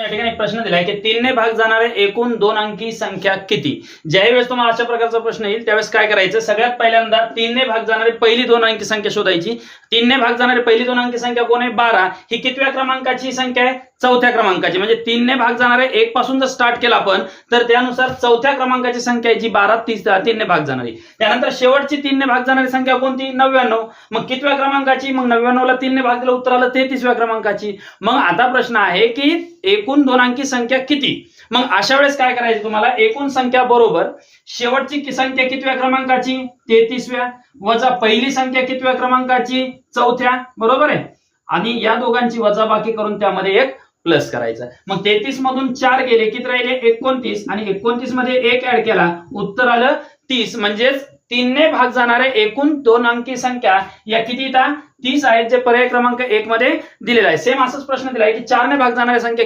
या ठिकाणी प्रश्न दिलाय की 3 ने भाग जाणारे एकूण 2 अंकी संख्या किती। ज्याही वेळेस तुम्हाला अशा प्रकारचा प्रश्न येईल त्यावेळेस काय करायचं, सगळ्यात पहिल्यांदा 3 ने भाग जाणारी पहिली 2 अंकी संख्या शोधायची। 3 ने भाग जाणारी पहिली 2 अंकी संख्या कोण आहे, 12। ही कितव्या क्रमांकाची संख्या आहे, चौथ्या क्रमांकाची। म्हणजे 3 ने भाग जाणारे 1 पासून जर स्टार्ट केला आपण तर त्यानुसार चौथ्या क्रमांकाची संख्या आहे जी 12 3 ने भाग जाणारी। त्यानंतर शेवटची 3 ने भाग जाणारी संख्या कोणती, 99। मग कितव्या क्रमांकाची, मग 99 ला 3 ने भाग दिला उत्तर आलं 33व्या क्रमांकाची। मग आता प्रश्न आहे की एकूण 2 अंकी संख्या किती। मग अशा वेळेस काय करायचं, तुम्हाला एकूण संख्या बरोबर शेवटची संख्या कितव्या क्रमांकाची, 33व्या, वजा पहिली संख्या कितव्या क्रमांकाची, चौथ्या, बरोबर आहे। आणि या दोघांची वजाबाकी करून त्यामध्ये एक प्लस करायचं। मग 33 मधून 4 गेले, किती राहिले, 29। आणि 29 मध्ये 1 ऍड केला, उत्तर आलं 30। म्हणजेच 3 ने भाग जाणारे एकूण 2 अंकी संख्या या किती येतात, 30 आहेत, जे पर्याय क्रमांक 1 मध्ये दिलेला आहे। सेम असंच प्रश्न दिलाय की 4 ने भाग जाणाऱ्या संख्या